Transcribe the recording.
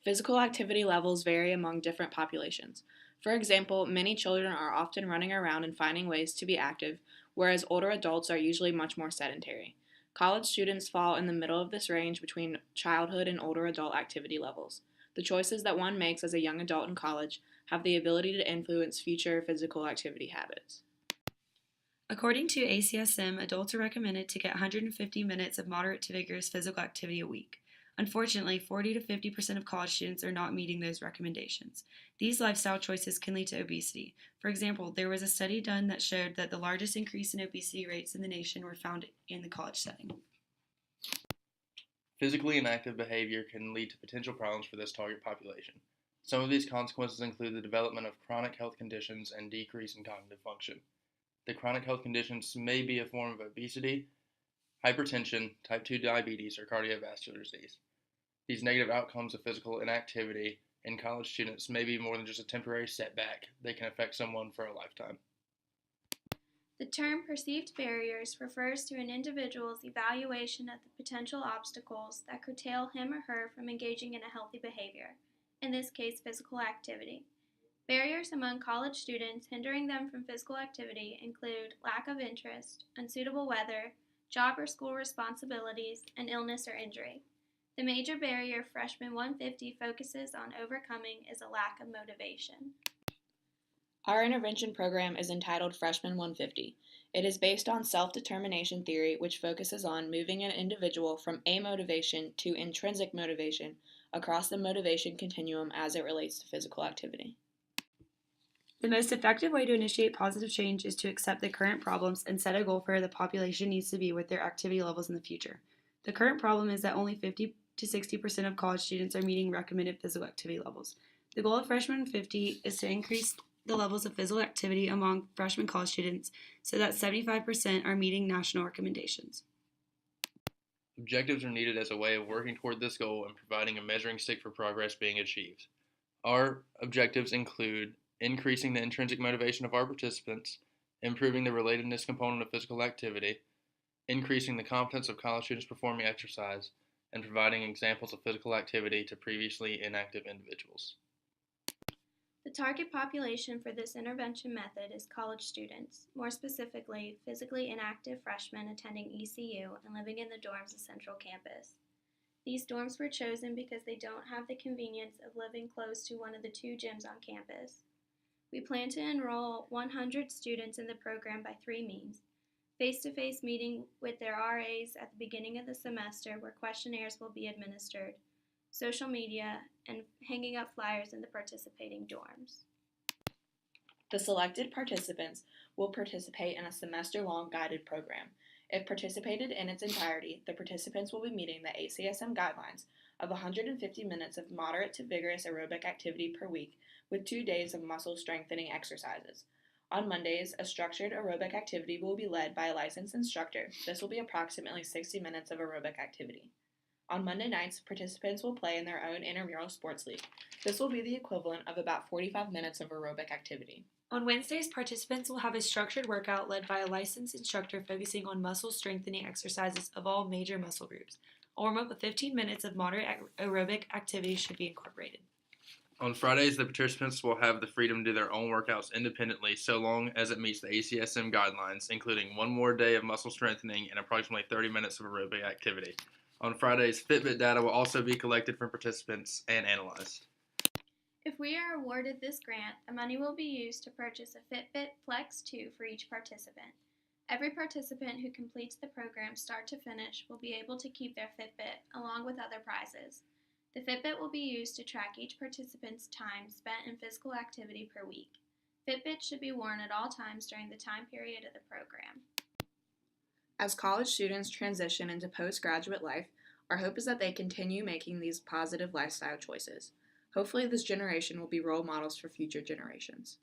Physical activity levels vary among different populations. For example, many children are often running around and finding ways to be active, whereas older adults are usually much more sedentary. College students fall in the middle of this range between childhood and older adult activity levels. The choices that one makes as a young adult in college have the ability to influence future physical activity habits. According to ACSM, adults are recommended to get 150 minutes of moderate to vigorous physical activity a week. Unfortunately, 40 to 50% of college students are not meeting those recommendations. These lifestyle choices can lead to obesity. For example, there was a study done that showed that the largest increase in obesity rates in the nation were found in the college setting. Physically inactive behavior can lead to potential problems for this target population. Some of these consequences include the development of chronic health conditions and decrease in cognitive function. The chronic health conditions may be a form of obesity, hypertension, type 2 diabetes, or cardiovascular disease. These negative outcomes of physical inactivity in college students may be more than just a temporary setback. They can affect someone for a lifetime. The term perceived barriers refers to an individual's evaluation of the potential obstacles that curtail him or her from engaging in a healthy behavior, in this case, physical activity. Barriers among college students hindering them from physical activity include lack of interest, unsuitable weather, job or school responsibilities, and illness or injury. The major barrier Freshman 150 focuses on overcoming is a lack of motivation. Our intervention program is entitled Freshman 150. It is based on self-determination theory, which focuses on moving an individual from amotivation to intrinsic motivation across the motivation continuum as it relates to physical activity. The most effective way to initiate positive change is to accept the current problems and set a goal for where the population needs to be with their activity levels in the future. The current problem is that only 50 to 60% of college students are meeting recommended physical activity levels. The goal of Freshman 50 is to increase the levels of physical activity among freshman college students so that 75% are meeting national recommendations. Objectives are needed as a way of working toward this goal and providing a measuring stick for progress being achieved. Our objectives include increasing the intrinsic motivation of our participants, improving the relatedness component of physical activity, increasing the competence of college students performing exercise, and providing examples of physical activity to previously inactive individuals. The target population for this intervention method is college students, more specifically, physically inactive freshmen attending ECU and living in the dorms of Central Campus. These dorms were chosen because they don't have the convenience of living close to one of the two gyms on campus. We plan to enroll 100 students in the program by three means: face-to-face meeting with their RAs at the beginning of the semester where questionnaires will be administered, social media, and hanging up flyers in the participating dorms. The selected participants will participate in a semester-long guided program. If participated in its entirety, the participants will be meeting the ACSM guidelines of 150 minutes of moderate to vigorous aerobic activity per week with 2 days of muscle strengthening exercises. On Mondays, a structured aerobic activity will be led by a licensed instructor. This will be approximately 60 minutes of aerobic activity. On Monday nights, participants will play in their own intramural sports league. This will be the equivalent of about 45 minutes of aerobic activity. On Wednesdays, participants will have a structured workout led by a licensed instructor focusing on muscle strengthening exercises of all major muscle groups. A warm-up of 15 minutes of moderate aerobic activity should be incorporated. On Fridays, the participants will have the freedom to do their own workouts independently so long as it meets the ACSM guidelines, including one more day of muscle strengthening and approximately 30 minutes of aerobic activity. On Fridays, Fitbit data will also be collected from participants and analyzed. If we are awarded this grant, the money will be used to purchase a Fitbit Flex 2 for each participant. Every participant who completes the program start to finish will be able to keep their Fitbit along with other prizes. The Fitbit will be used to track each participant's time spent in physical activity per week. Fitbits should be worn at all times during the time period of the program. As college students transition into postgraduate life, our hope is that they continue making these positive lifestyle choices. Hopefully, this generation will be role models for future generations.